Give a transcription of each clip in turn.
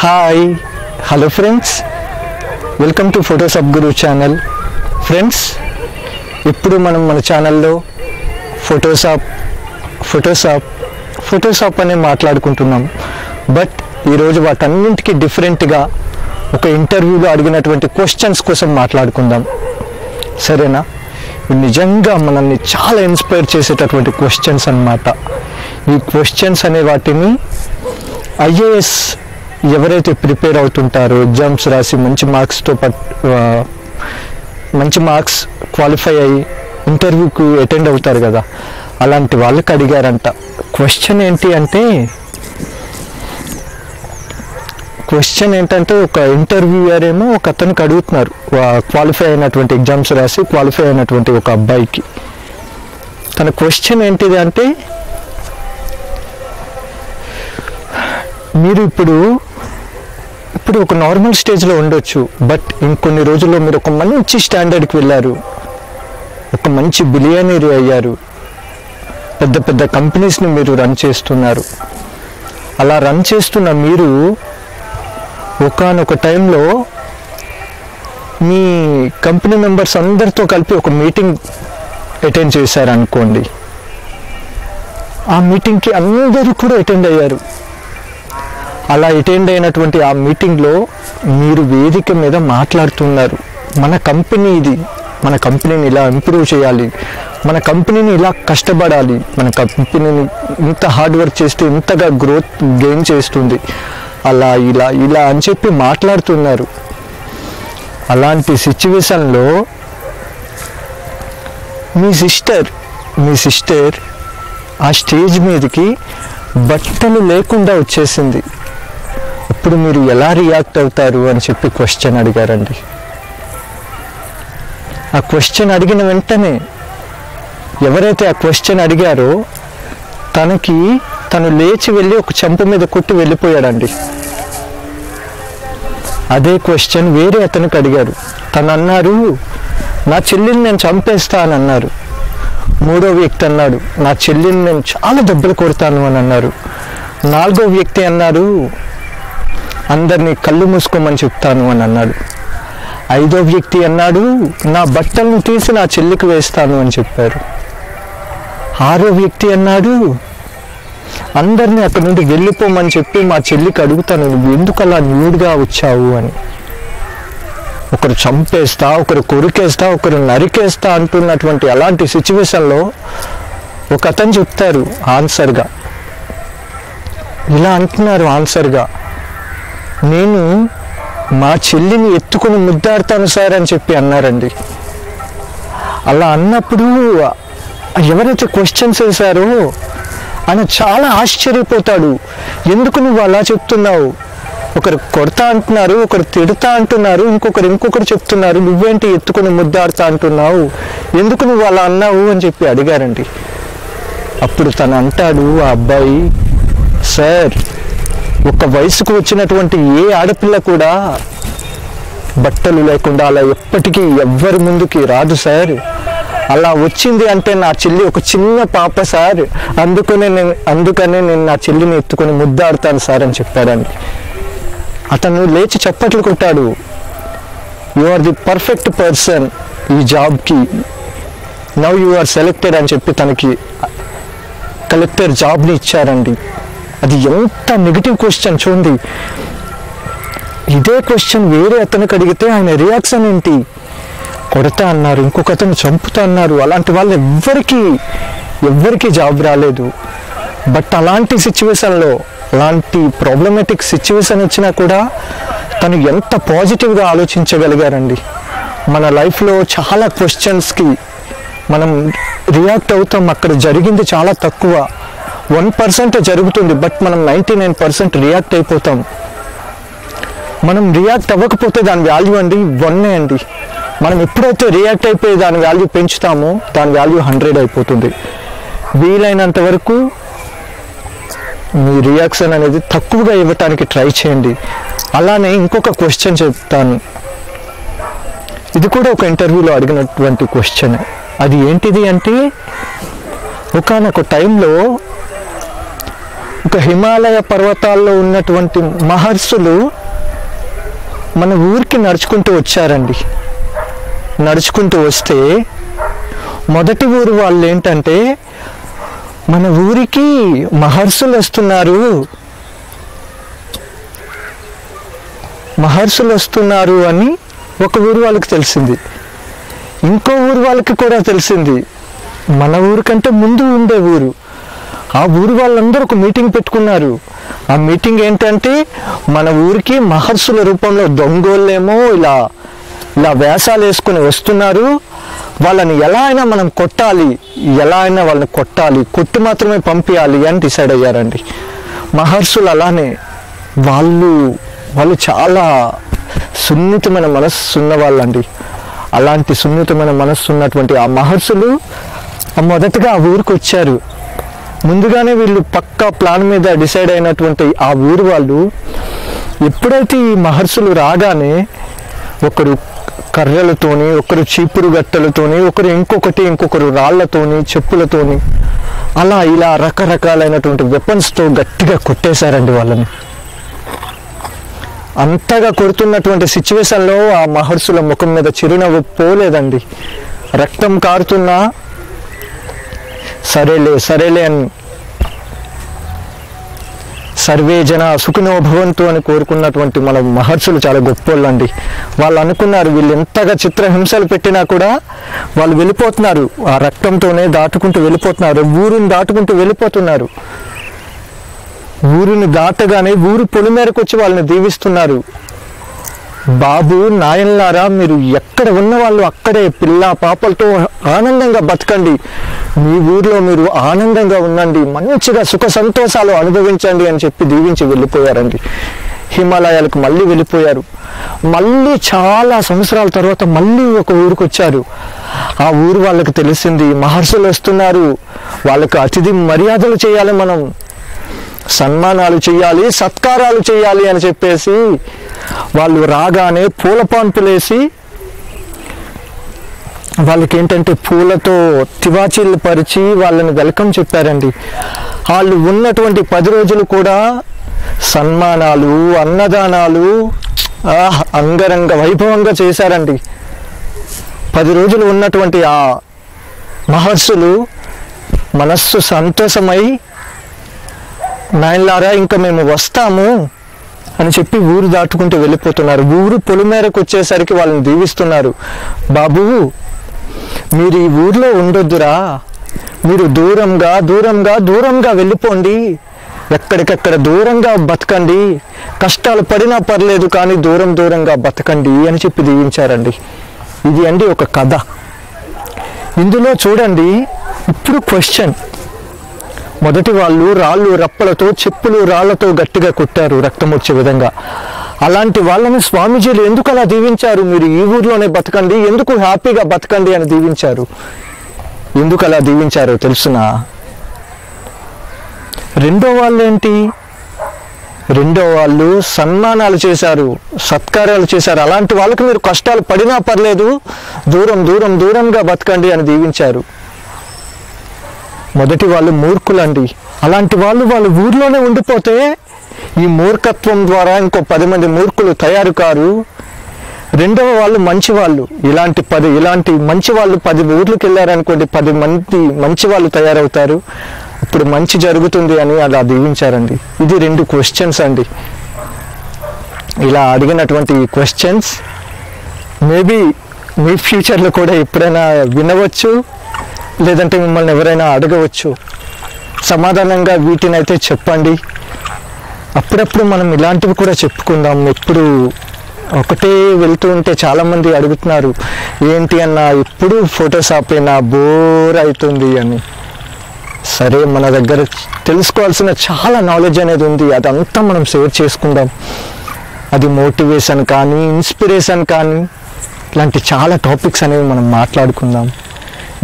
Hi hello friends, welcome to Photoshop Guru channel. Friends, ఇప్పుడు మనం మన ఛానల్లో ఫోటోషాప్ అనే మాట్లాడుకుంటున్నాం. బట్ ఈరోజు వాటన్నింటికి డిఫరెంట్గా ఒక ఇంటర్వ్యూలో అడిగినటువంటి క్వశ్చన్స్ కోసం మాట్లాడుకుందాం. సరేనా? నిజంగా మనల్ని చాలా ఇన్స్పైర్ చేసేటటువంటి క్వశ్చన్స్ అన్నమాట. ఈ క్వశ్చన్స్ అనే వాటిని ఐఏఎస్ ఎవరైతే ప్రిపేర్ అవుతుంటారో, ఎగ్జామ్స్ రాసి మంచి మార్క్స్ క్వాలిఫై అయ్యి ఇంటర్వ్యూకి అటెండ్ అవుతారు కదా, అలాంటి వాళ్ళకి అడిగారంట. క్వశ్చన్ ఏంటంటే ఒక ఇంటర్వ్యూయర్ ఏమో ఒక అతనికి అడుగుతున్నారు, క్వాలిఫై అయినటువంటి ఎగ్జామ్స్ రాసి క్వాలిఫై అయినటువంటి ఒక అబ్బాయికి. తన క్వశ్చన్ ఏంటిది అంటే, మీరు ఇప్పుడు ఒక నార్మల్ స్టేజ్లో ఉండొచ్చు, బట్ ఇంకొన్ని రోజుల్లో మీరు ఒక మంచి స్టాండర్డ్కి వెళ్ళారు, ఒక మంచి బిలియనీర్ అయ్యారు, పెద్ద పెద్ద కంపెనీస్ని మీరు రన్ చేస్తున్నారు. అలా రన్ చేస్తున్న మీరు ఒకానొక టైంలో మీ కంపెనీ మెంబర్స్ అందరితో కలిపి ఒక మీటింగ్ అటెండ్ చేశారనుకోండి. ఆ మీటింగ్కి అందరూ కూడా అటెండ్ అయ్యారు. అలా అటెండ్ అయినటువంటి ఆ మీటింగ్లో మీరు వేదిక మీద మాట్లాడుతున్నారు, మన కంపెనీ ఇది, మన కంపెనీని ఇలా ఇంప్రూవ్ చేయాలి, మన కంపెనీని ఇలా కష్టపడాలి, మన కంపెనీని ఇంత హార్డ్ వర్క్ చేస్తే ఇంతగా గ్రోత్ గెయిన్ చేస్తుంది, అలా ఇలా ఇలా అని చెప్పి మాట్లాడుతున్నారు. అలాంటి సిచ్యువేషన్లో మీ సిస్టర్ ఆ స్టేజ్ మీదకి బట్టలు లేకుండా వచ్చేసింది. ఇప్పుడు మీరు ఎలా రియాక్ట్ అవుతారు అని చెప్పి క్వశ్చన్ అడిగారండి. ఆ క్వశ్చన్ అడిగిన వెంటనే ఎవరైతే ఆ క్వశ్చన్ అడిగారో తను లేచి వెళ్ళి ఒక చెంప మీద కొట్టి వెళ్ళిపోయాడండి. అదే క్వశ్చన్ వేరే అతనికి అడిగారు. తను అన్నారు, నా చెల్లిని నేను చంపేస్తా అని అన్నారు. మూడో వ్యక్తి అన్నాడు, నా చెల్లిని నేను చాలా దెబ్బలు కొడతాను అని అన్నారు. నాలుగో వ్యక్తి అన్నారు, అందరినీ కళ్ళు మూసుకోమని చెప్తాను అని అన్నాడు. ఐదో వ్యక్తి అన్నాడు, నా బట్టలను తీసి నా చెల్లికి వేస్తాను అని చెప్పారు. ఆరో వ్యక్తి అన్నాడు, అందరినీ అక్కడి నుండి వెళ్ళిపోమని చెప్పి మా చెల్లికి అడుగుతాను, నువ్వు ఎందుకు అలా న్యూడ్గా వచ్చావు అని. ఒకరు చంపేస్తా, ఒకరు కొరికేస్తా, ఒకరు నరికేస్తా అంటున్నటువంటి అలాంటి సిచ్యువేషన్లో ఒక అతను చెప్తారు ఆన్సర్గా, ఇలా అంటున్నారు ఆన్సర్గా, నేను మా చెల్లిని ఎత్తుకుని ముద్దాడతాను సార్ అని చెప్పి అన్నారండి. అలా అన్నప్పుడు ఎవరైతే క్వశ్చన్స్ వేశారో ఆయన చాలా ఆశ్చర్యపోతాడు. ఎందుకు నువ్వు అలా చెప్తున్నావు? ఒకరు కొడతా అంటున్నారు, ఒకరు తిడతా అంటున్నారు, ఇంకొకరు చెప్తున్నారు, నువ్వేంటి ఎత్తుకుని ముద్దాడుతా అంటున్నావు, ఎందుకు నువ్వు అలా అన్నావు అని చెప్పి అడిగారండి. అప్పుడు తను అంటాడు, ఆ అబ్బాయి, సార్, ఒక వయసుకు వచ్చినటువంటి ఏ ఆడపిల్ల కూడా బట్టలు లేకుండా అలా ఎప్పటికీ ఎవ్వరి ముందుకి రాదు సార్. అలా వచ్చింది అంటే నా చెల్లి ఒక చిన్న పాప సార్, అందుకనే నేను నా చెల్లిని ఎత్తుకొని ముద్దాడుతాను సార్ అని చెప్పాడండి. అతను లేచి చప్పట్లు కొట్టాడు, you are the perfect person ఈ జాబ్కి, నవ్ యు ఆర్ సెలెక్టెడ్ అని చెప్పి తనకి కలెక్టర్ జాబ్ని ఇచ్చారండి. అది ఎంత నెగిటివ్ క్వశ్చన్ చూడండి. ఇదే క్వశ్చన్ వేరే అతనికి అడిగితే ఆయన రియాక్షన్ ఏంటి? కొడతా అన్నారు, ఇంకొక అతను చంపుతా అన్నారు. అలాంటి వాళ్ళు ఎవ్వరికి జాబ్ రాలేదు. బట్ అలాంటి సిచ్యువేషన్లో, అలాంటి ప్రాబ్లమేటిక్ సిచ్యువేషన్ వచ్చినా కూడా తను ఎంత పాజిటివ్గా ఆలోచించగలిగారండి. మన లైఫ్లో చాలా క్వశ్చన్స్కి మనం రియాక్ట్ అవుతాం. అక్కడ జరిగింది చాలా తక్కువ, 1% జరుగుతుంది, బట్ మనం 99% రియాక్ట్ అయిపోతాం. మనం రియాక్ట్ అవ్వకపోతే దాని వాల్యూ అండి 1 అండి. మనం ఎప్పుడైతే రియాక్ట్ అయిపోయి దాని వాల్యూ పెంచుతామో దాని వాల్యూ 100 అయిపోతుంది. వీలైనంత వరకు మీ రియాక్షన్ అనేది తక్కువగా ఇవ్వటానికి ట్రై చేయండి. అలానే ఇంకొక క్వశ్చన్ చెప్తాను, ఇది కూడా ఒక ఇంటర్వ్యూలో అడిగినటువంటి క్వశ్చన్. అది ఏంటిది అంటే, ఒకానొక టైంలో ఒక హిమాలయ పర్వతాల్లో ఉన్నటువంటి మహర్షులు మన ఊరికి నడుచుకుంటూ వచ్చారండి. నడుచుకుంటూ వస్తే మొదటి ఊరు వాళ్ళు ఏంటంటే, మన ఊరికి మహర్షులు వస్తున్నారు అని ఒక ఊరు వాళ్ళకి తెలిసింది. ఇంకో ఊరు వాళ్ళకి కూడా తెలిసింది, మన ఊరికంటే ముందు ఉండే ఊరు. ఆ ఊరు వాళ్ళందరూ ఒక మీటింగ్ పెట్టుకున్నారు. ఆ మీటింగ్ ఏంటంటే, మన ఊరికి మహర్షుల రూపంలో దొంగోళ్ళేమో ఇలా వేషాలు వేసుకుని వస్తున్నారు, వాళ్ళని ఎలా అయినా మనం కొట్టాలి, వాళ్ళని కొట్టి మాత్రమే పంపించాలి అని డిసైడ్ అయ్యారండి. మహర్షులు అలానే వాళ్ళు చాలా సున్నితమైన మనస్సు ఉన్న వాళ్ళండి. అలాంటి సున్నితమైన మనస్సు ఉన్నటువంటి ఆ మహర్షులు మొదటగా ఆ ఊరికి వచ్చారు. ముందుగానే వీళ్ళు పక్కా ప్లాన్ మీద డిసైడ్ అయినటువంటి ఆ ఊరు వాళ్ళు ఎప్పుడైతే ఈ మహర్షులు రాగానే, ఒకరు కర్రలతోని, ఒకరు చీపురు గట్టలతోని, ఇంకొకరు రాళ్లతోని, చెప్పులతోని, ఇలా రకరకాలైనటువంటి వెపన్స్తో గట్టిగా కొట్టేశారండి వాళ్ళని. అంతగా కొడుతున్నటువంటి సిచ్యువేషన్లో ఆ మహర్షుల ముఖం మీద చిరునవ్వు పోలేదండి. రక్తం కారుతున్నా సరేలే అని, సర్వే జన సుఖినో భవంతు అని కోరుకున్నటువంటి మన మహర్షులు చాలా గొప్పోళ్ళండి. వాళ్ళు అనుకున్నారు, వీళ్ళు ఎంతగా చిత్రహింసలు పెట్టినా కూడా వాళ్ళు వెళ్ళిపోతున్నారు, ఆ రక్తంతోనే దాటుకుంటూ వెళ్ళిపోతున్నారు, ఊరిని దాటుకుంటూ వెళ్ళిపోతున్నారు. ఊరిని దాటగానే ఊరు పొలిమేరకు వచ్చి వాళ్ళని దీవిస్తున్నారు. బాబు నాయనలారా, మీరు ఎక్కడ ఉన్న వాళ్ళు అక్కడే పిల్ల పాపలతో ఆనందంగా బతకండి, మీ ఊరిలో మీరు ఆనందంగా ఉండండి, మంచిగా సుఖ సంతోషాలు అనుభవించండి అని చెప్పి దీవించి వెళ్ళిపోయారండి. హిమాలయాలకు మళ్ళీ వెళ్ళిపోయారు. మళ్ళీ చాలా సంవత్సరాల తర్వాత మళ్ళీ ఒక ఊరికి వచ్చారు. ఆ ఊరు వాళ్ళకి తెలిసింది, మహర్షులు వస్తున్నారు, వాళ్ళకు అతిథి మర్యాదలు చేయాలి, మనం సన్మానాలు చేయాలి, సత్కారాలు చేయాలి అని చెప్పేసి వాళ్ళు రాగానే పూల పాన్పులేసి, వాళ్ళకి ఏంటంటే పూలతో తివాచీలు పరిచి వాళ్ళని వెల్కమ్ చెప్పారండి. వాళ్ళు ఉన్నటువంటి 10 రోజులు కూడా సన్మానాలు, అన్నదానాలు అంగరంగ వైభవంగా చేశారండి. 10 రోజులు ఉన్నటువంటి ఆ మహర్షులు మనస్సు సంతోషమై, నాయనలారా ఇంకా మేము వస్తాము అని చెప్పి ఊరు దాటుకుంటూ వెళ్ళిపోతున్నారు. ఊరు పొలిమేరకు వచ్చేసరికి వాళ్ళని దీవిస్తున్నారు. బాబు, మీరు ఈ ఊర్లో ఉండొద్దురా, మీరు దూరంగా వెళ్ళిపోండి, ఎక్కడికక్కడ దూరంగా బతకండి, కష్టాలు పడినా పర్లేదు కానీ దూరంగా బతకండి అని చెప్పి దీవించారండి. ఇది అండి ఒక కథ. ఇందులో చూడండి, ఇప్పుడు క్వశ్చన్, మొదటి వాళ్ళు రాళ్ళు రప్పలతో, చెప్పులు రాళ్లతో గట్టిగా కొట్టారు రక్తం వచ్చే విధంగా. అలాంటి వాళ్ళని స్వామీజీలు ఎందుకు అలా దీవించారు? మీరు ఈ ఊర్లోనే బతకండి, ఎందుకు హ్యాపీగా బతకండి అని దీవించారు. ఎందుకు అలా దీవించారో తెలుసునా? రెండో వాళ్ళు ఏంటి? రెండో వాళ్ళు సన్మానాలు చేశారు, సత్కారాలు చేశారు. అలాంటి వాళ్ళకి మీరు కష్టాలు పడినా పర్లేదు, దూరంగా బతకండి అని దీవించారు. మొదటి వాళ్ళు మూర్ఖులండి. అలాంటి వాళ్ళు వాళ్ళ ఊర్లోనే ఉండిపోతే ఈ మూర్ఖత్వం ద్వారా ఇంకో 10 మంది మూర్ఖులు తయారు కారు. రెండవ వాళ్ళు మంచివాళ్ళు. ఇలాంటి మంచి వాళ్ళు 10 ఊర్లకు వెళ్ళారనుకోండి, 10 మంది మంచి వాళ్ళు తయారవుతారు, ఇప్పుడు మంచి జరుగుతుంది అని అలా దీవించారండి. ఇది 2 క్వశ్చన్స్ అండి. ఇలా అడిగినటువంటి క్వశ్చన్స్ మేబీ మీ ఫ్యూచర్లో కూడా ఎప్పుడైనా వినవచ్చు, లేదంటే మిమ్మల్ని ఎవరైనా అడగవచ్చు. సమాధానంగా వీటిని అయితే చెప్పండి. అప్పుడప్పుడు మనం ఇలాంటివి కూడా చెప్పుకుందాం. ఎప్పుడు ఒకటే వెళ్తూ ఉంటే చాలామంది అడుగుతున్నారు, ఏంటి అన్న ఎప్పుడు ఫోటోషాపేనా, బోర్ అవుతుంది అని. సరే, మన దగ్గర తెలుసుకోవాల్సిన చాలా నాలెడ్జ్ అనేది ఉంది, అదంతా మనం షేర్ చేసుకుందాం. అది మోటివేషన్ కానీ, ఇన్స్పిరేషన్ కానీ, ఇలాంటి చాలా టాపిక్స్ అనేవి మనం మాట్లాడుకుందాం.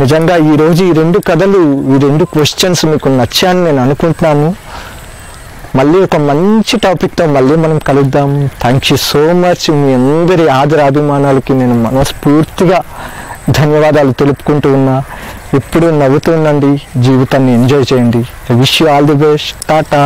నిజంగా ఈరోజు ఈ 2 కథలు, ఈ 2 క్వశ్చన్స్ మీకు నచ్చాయని నేను అనుకుంటున్నాను. మళ్ళీ ఒక మంచి టాపిక్తో మళ్ళీ మనం కలుద్దాం. Thank you so much. మీ అందరి ఆదరాభిమానాలకి నేను మనస్ఫూర్తిగా ధన్యవాదాలు తెలుపుకుంటూ ఉన్నా. ఎప్పుడూ నవ్వుతూ ఉండండి, జీవితాన్ని ఎంజాయ్ చేయండి. I wish you all the best. Tata.